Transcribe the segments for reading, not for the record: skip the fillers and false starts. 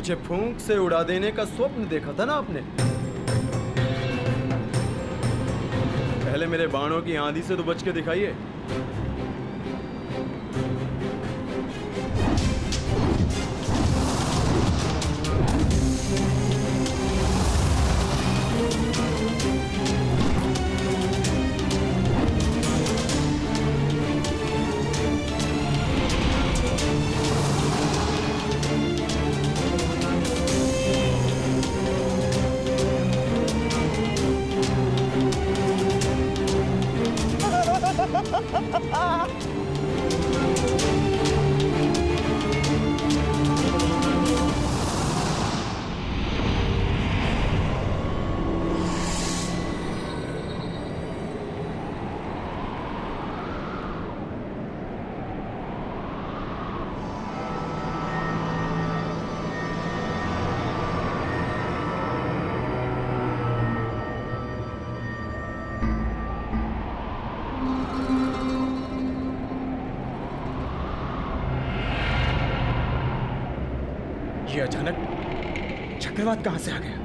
मुझे फूंक से उड़ा देने का स्वप्न देखा था ना आपने। पहले मेरे बाणों की आंधी से तो बच के दिखाइए। ये अचानक चक्रवात कहां से आ गया?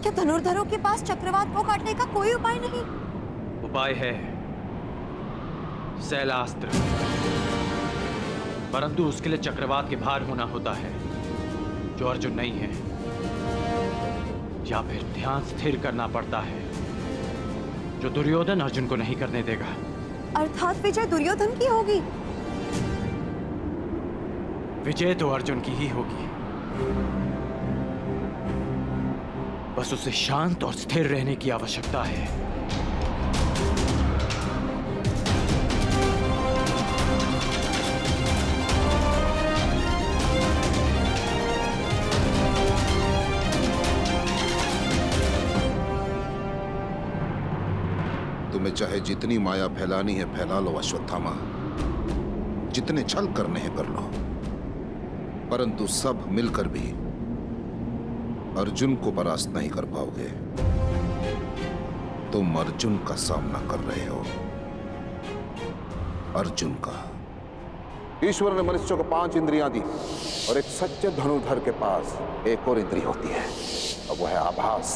क्या धनुर्धरों के पास चक्रवात को काटने का कोई उपाय नहीं? उपाय है, शैलास्त्र, परंतु उसके लिए चक्रवात के भार होना होता है जो अर्जुन नहीं है, या फिर ध्यान स्थिर करना पड़ता है जो दुर्योधन अर्जुन को नहीं करने देगा। अर्थात विजय दुर्योधन की होगी। विजय तो अर्जुन की ही होगी, बस उसे शांत और स्थिर रहने की आवश्यकता है। तुम्हें चाहे जितनी माया फैलानी है फैला लो अश्वत्थामा, जितने छल करने हैं कर लो, परंतु सब मिलकर भी अर्जुन को परास्त नहीं कर पाओगे। तुम अर्जुन का सामना कर रहे हो, अर्जुन का। ईश्वर ने मनुष्य को 5 इंद्रियां दी और एक सच्चे धनुर्धर के पास एक और इंद्रिय होती है, अब वो है आभास।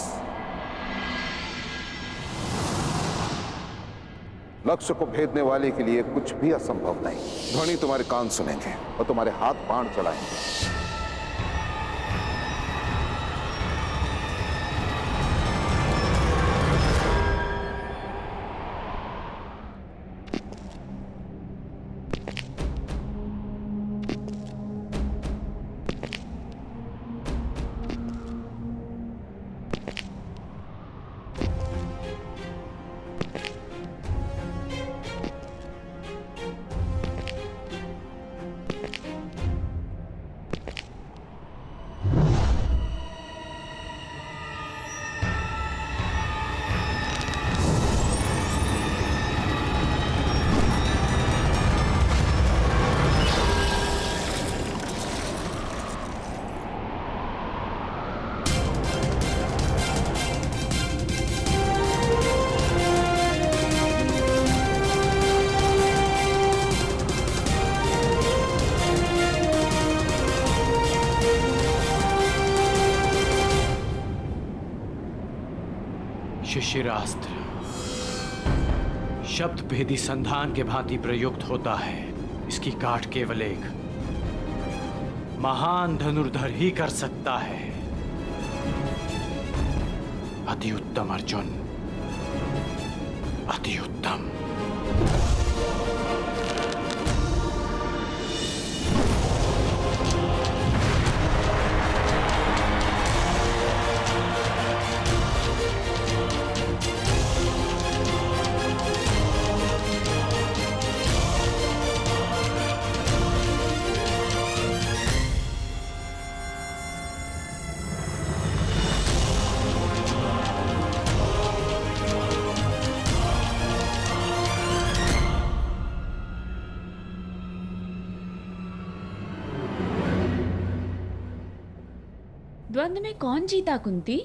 लक्ष्य को भेदने वाले के लिए कुछ भी असंभव नहीं। ध्वनि तुम्हारे कान सुनेंगे और तुम्हारे हाथ बाण चलाएंगे। शिशिरास्त्र। शब्द भेदी संधान के भांति प्रयुक्त होता है। इसकी काट केवल एक महान धनुर्धर ही कर सकता है। अति उत्तम अर्जुन, अति उत्तम। द्वंद्व में कौन जीता कुंती?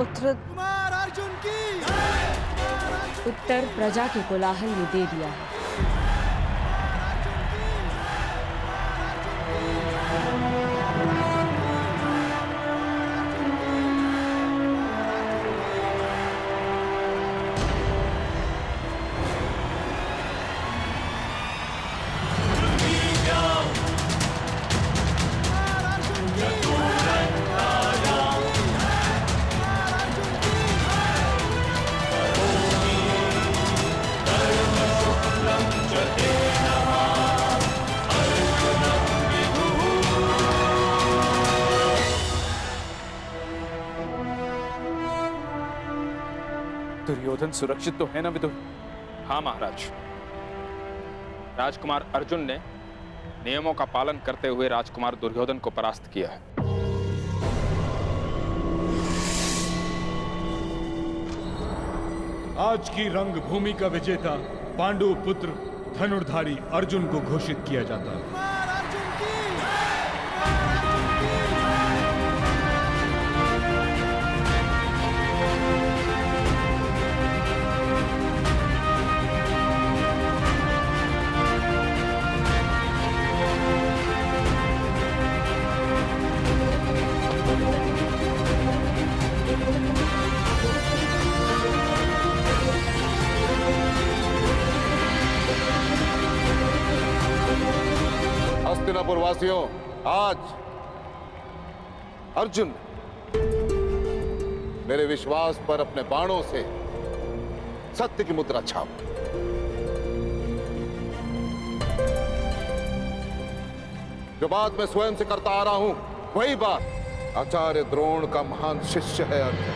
उत्तर उत्तर प्रजा के कोलाहल ने दे दिया है। दुर्योधन सुरक्षित तो है ना विदुर? हाँ महाराज, राजकुमार अर्जुन ने नियमों का पालन करते हुए राजकुमार दुर्योधन को परास्त किया है। आज की रंगभूमि का विजेता पांडु पुत्र धनुर्धारी अर्जुन को घोषित किया जाता है। हस्तिनापुर वासियों, आज अर्जुन मेरे विश्वास पर अपने बाणों से सत्य की मुद्रा छाप। जो बात मैं स्वयं से करता आ रहा हूं, वही बात आचार्य द्रोण का महान शिष्य है अर्जुन।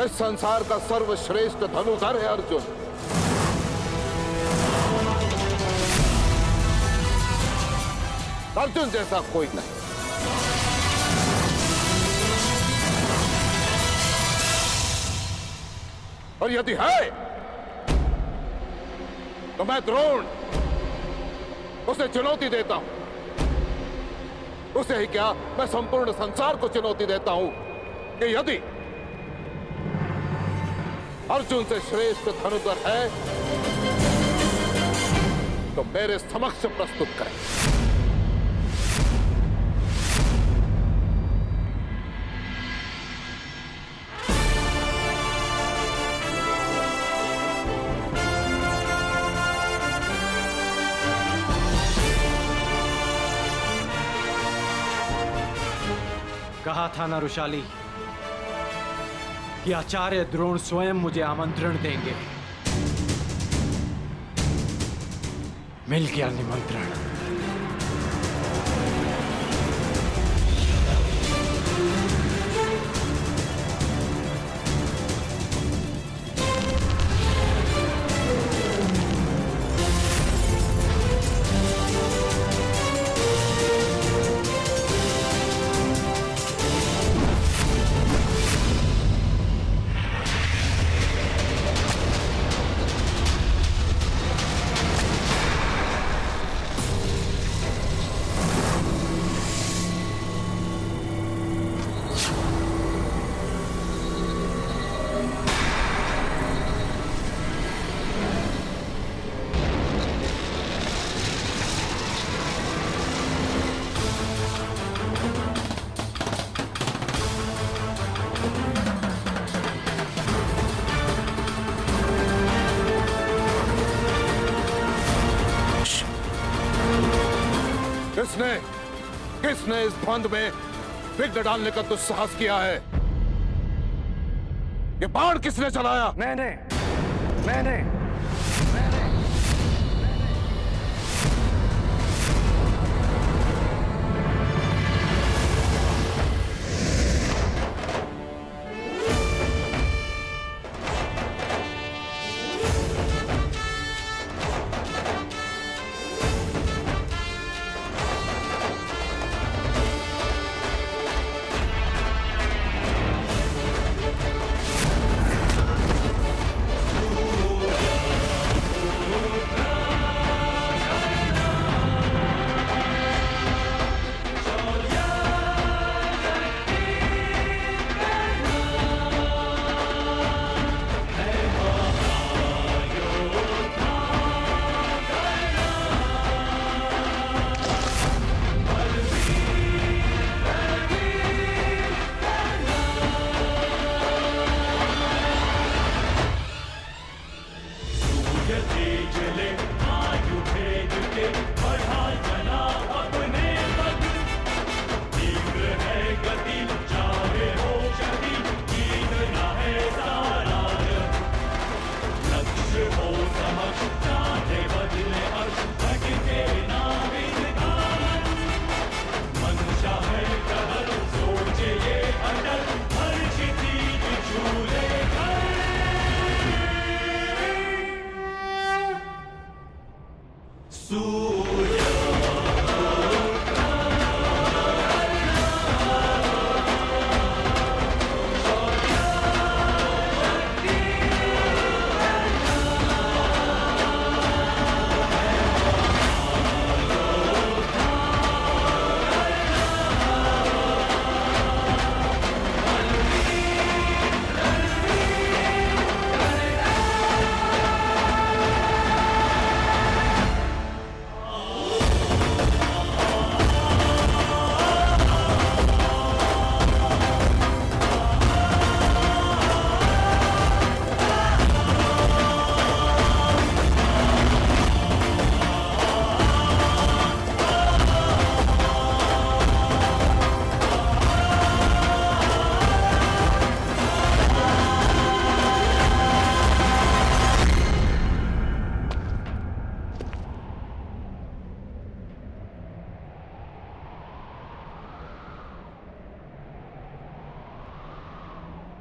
इस संसार का सर्वश्रेष्ठ धनुधर है अर्जुन। अर्जुन जैसा कोई नहीं। और यदि है तो मैं द्रोण उसे चुनौती देता हूं। उसे ही क्या, मैं संपूर्ण संसार को चुनौती देता हूं कि यदि अर्जुन से श्रेष्ठ धनुधर है तो मेरे समक्ष प्रस्तुत करें। कहा था ना रुशाली कि आचार्य द्रोण स्वयं मुझे आमंत्रण देंगे। मिल गया निमंत्रण। किसने इस द्वंद में विघ्न डालने का दुस्साहस किया है? ये बाण किसने चलाया? मैंने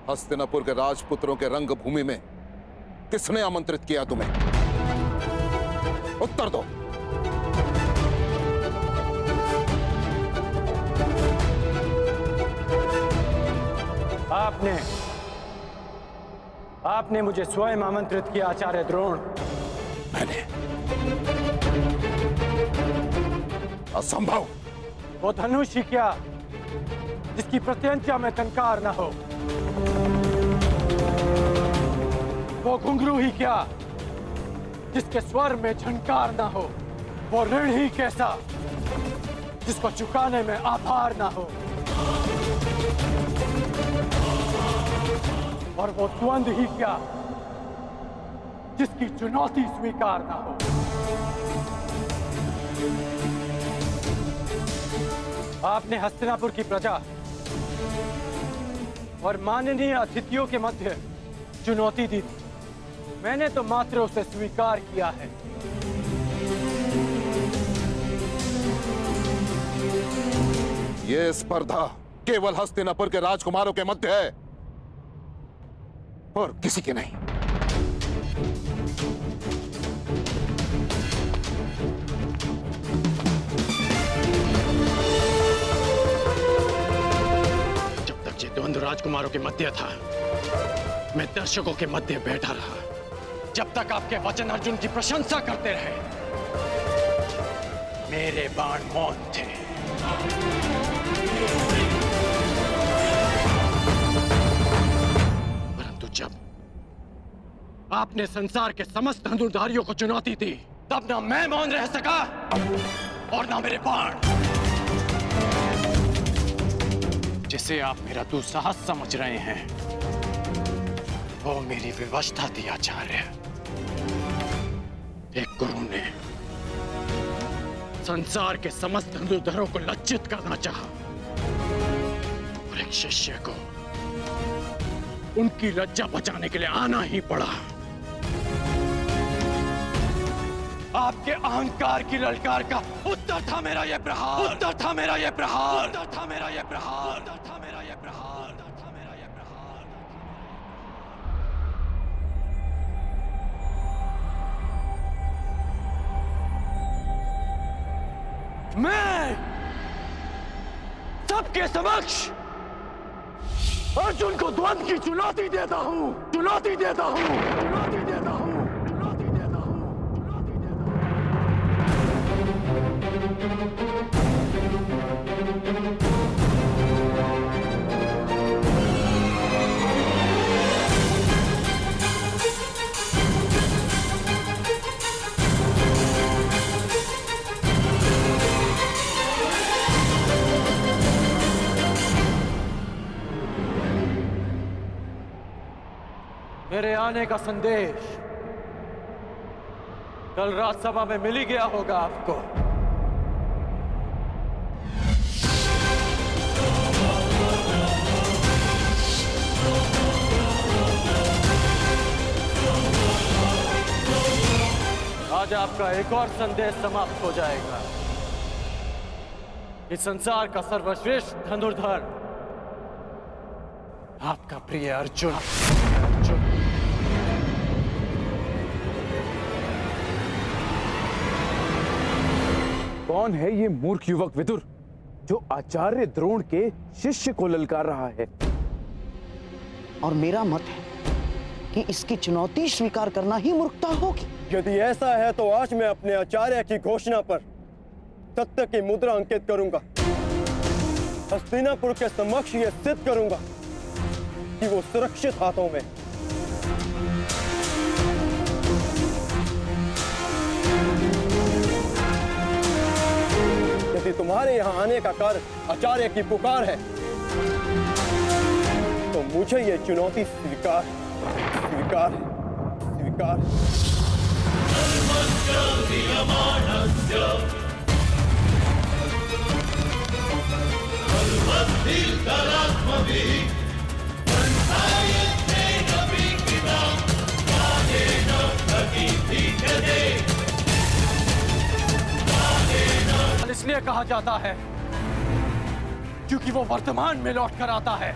हस्तिनापुर के राजपुत्रों के रंगभूमि में किसने आमंत्रित किया तुम्हें? उत्तर दो। आपने मुझे स्वयं आमंत्रित किया आचार्य द्रोण। मैंने? असंभव। वो धनुष ही क्या जिसकी प्रत्यंचा में टंकार न हो, वो घुंघरू ही क्या जिसके स्वर में झंकार ना हो, वो ऋण ही कैसा जिसको चुकाने में आभार ना हो, और वो द्वंद ही क्या जिसकी चुनौती स्वीकार ना हो। आपने हस्तिनापुर की प्रजा और माननीय अतिथियों के मध्य चुनौती दी थी। मैंने तो मात्र उसे स्वीकार किया है। यह स्पर्धा केवल हस्तिनापुर के राजकुमारों के मध्य है और किसी की नहीं। जब तक ये द्वंद्व राजकुमारों के मध्य था, मैं दर्शकों के मध्य बैठा रहा। जब तक आपके वचन अर्जुन की प्रशंसा करते रहे, मेरे बाण मौन थे। परंतु जब आपने संसार के समस्त धनुर्धारियों को चुनौती दी, तब ना मैं मौन रह सका और ना मेरे बाण। जिसे आप मेरा दुस्साहस समझ रहे हैं, वो मेरी विवशता थी आचार्य। एक गुरु ने संसार के समस्त धनुर्धरों को लज्जित करना चाहा और एक शिष्य को उनकी लज्जा बचाने के लिए आना ही पड़ा। आपके अहंकार की ललकार का उत्तर था मेरा ये प्रहार, उत्तर था मेरा ये प्रहार, उत्तर था मेरा ये प्रहार, उत्तर था मेरा ये प्रहार, उत्तर था मेरा ये प्रहार। मैं सबके समक्ष अर्जुन को द्वंद्व की चुनौती देता हूं, चुनौती देता हूं, चुनौती देता हूं, चुनौती देता हूं, चुनौती मेरे आने का संदेश कल राज्यसभा में मिल ही गया होगा आपको। आज आपका एक और संदेश समाप्त हो जाएगा। इस संसार का सर्वश्रेष्ठ धनुर्धर आपका प्रिय अर्जुन। कौन है ये मूर्ख युवक विदुर जो आचार्य द्रोण के शिष्य को ललकार रहा है? और मेरा मत है कि इसकी चुनौती स्वीकार करना ही मूर्खता होगी। यदि ऐसा है तो आज मैं अपने आचार्य की घोषणा पर सत्य की मुद्रा अंकित करूंगा। हस्तिनापुर के समक्ष यह सिद्ध करूंगा कि वो सुरक्षित हाथों में। यदि तुम्हारे यहां आने का कारण आचार्य की पुकार है तो मुझे यह चुनौती स्वीकार स्वीकार स्वीकार। इसलिए कहा जाता है क्योंकि वो वर्तमान में लौट कर आता है।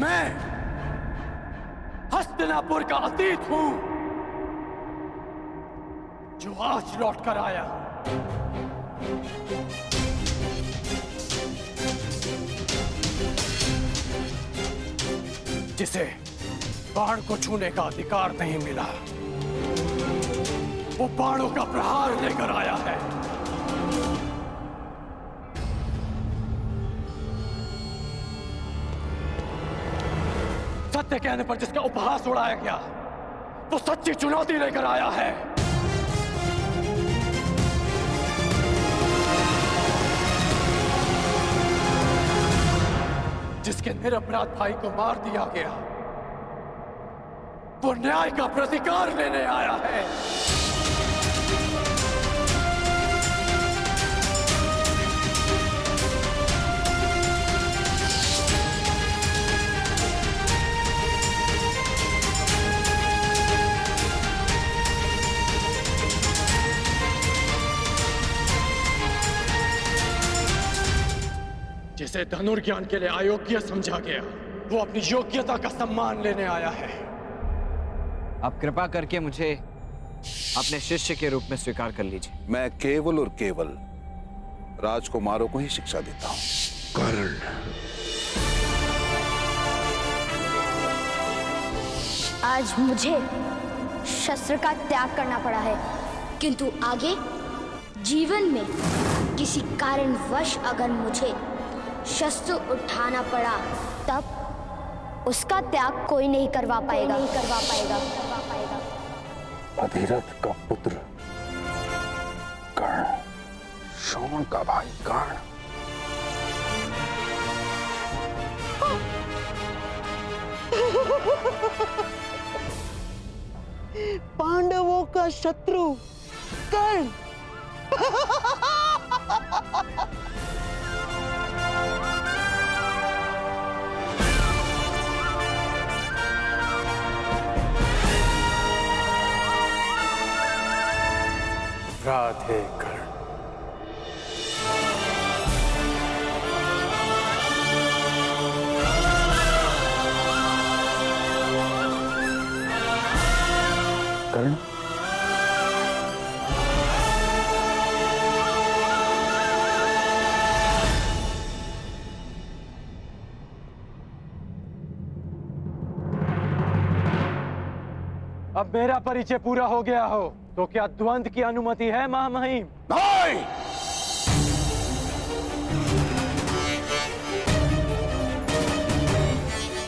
मैं हस्तिनापुर का अतीत हूं जो आज लौट कर आया हूं। जिसे बाण को छूने का अधिकार नहीं मिला, वो बाणों का प्रहार लेकर आया है। सत्य कहने पर जिसका उपहास उड़ाया गया, वो सच्ची चुनौती लेकर आया है। जिसके निरपराध भाई को मार दिया गया, वो न्याय का प्रतिकार लेने आया है। जिसे धनुर्ज्ञान के लिए अयोग्य समझा गया, वो अपनी योग्यता का सम्मान लेने आया है। आप कृपा करके मुझे अपने शिष्य के रूप में स्वीकार कर लीजिए। मैं केवल और केवल राजकुमारों को ही शिक्षा देता हूं। कर्ण, आज मुझे शस्त्र का त्याग करना पड़ा है, किंतु आगे जीवन में किसी कारणवश अगर मुझे शस्त्र उठाना पड़ा, तब उसका त्याग कोई नहीं करवा पाएगा, नहीं करवा पाएगा। अधिरथ का पुत्र कर्ण, शोण का भाई कर्ण। पांडवों का शत्रु कर्ण। राधे कर्ण। कर्ण, अब मेरा परिचय पूरा हो गया हो तो क्या द्वंद्व की अनुमति है महामहिम? नहीं,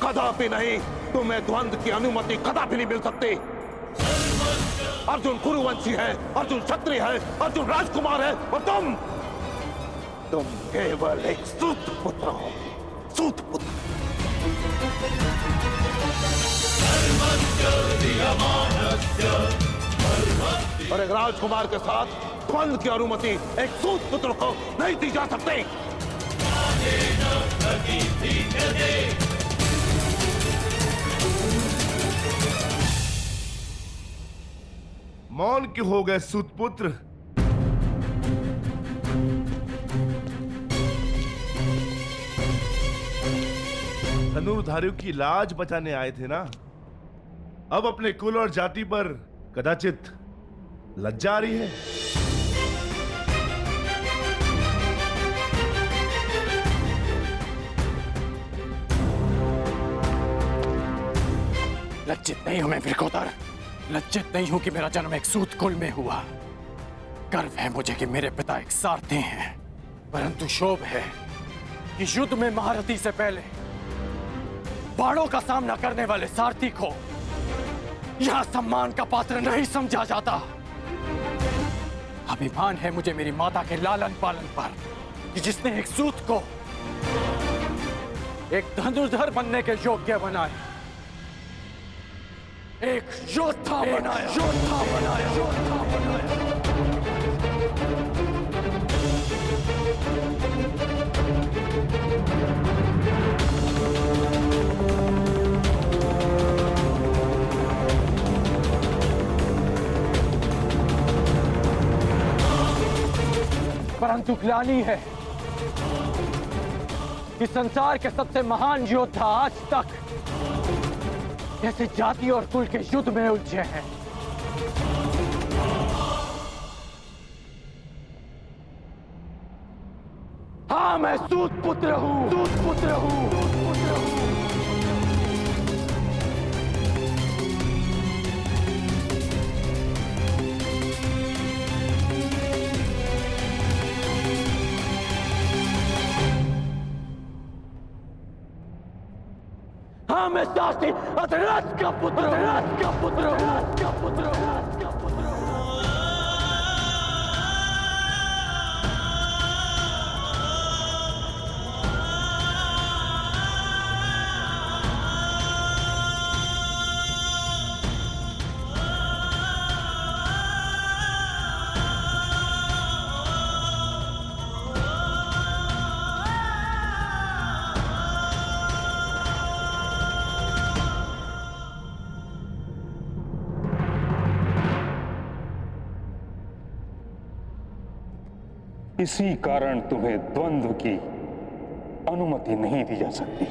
कदापि नहीं। तुम्हें द्वंद्व की अनुमति कदापि नहीं मिल सकती। अर्जुन कुरुवंशी है, अर्जुन क्षत्रिय है, अर्जुन राजकुमार है, और तुम केवल एक सूत पुत्र हो। सूत पुत्र। और एक राजकुमार के साथ द्वंद्व की अनुमति एक सूत पुत्र को नहीं दी जा सकती। मौन क्यों हो गए सूतपुत्र? धनुर्धारियों की लाज बचाने आए थे ना? अब अपने कुल और जाति पर कदाचित लज्जा आ रही है। लज्जित नहीं हूं मैं वृकोदर। लज्जित नहीं हूं कि मेरा जन्म एक सूत कुल में हुआ। गर्व है मुझे कि मेरे पिता एक सारथी हैं, परंतु शोभ है कि युद्ध में महारथी से पहले बाणों का सामना करने वाले सारथी को यहां सम्मान का पात्र नहीं समझा जाता। अभिमान है मुझे मेरी माता के लालन पालन पर कि जिसने एक सूत को एक धनुर्धर बनने के योग्य बनाया, एक योद्धा बनाया, योद्धा बनाया, योद्धा बनाया। परंतु ग्लानि है कि संसार के सबसे महान योद्धा आज तक जैसे जाति और कुल के युद्ध में उलझे हैं। हाँ, मैं सूत पुत्र हूं, सूत पुत्र हूं, सूत पुत्र हूं। हाँ, मैं सारथी अधराज का पुत्र, अधराज का पुत्र, अधराज का पुत्र, अधराज का पुत्र। इसी कारण तुम्हें द्वंद्व की अनुमति नहीं दी जा सकती।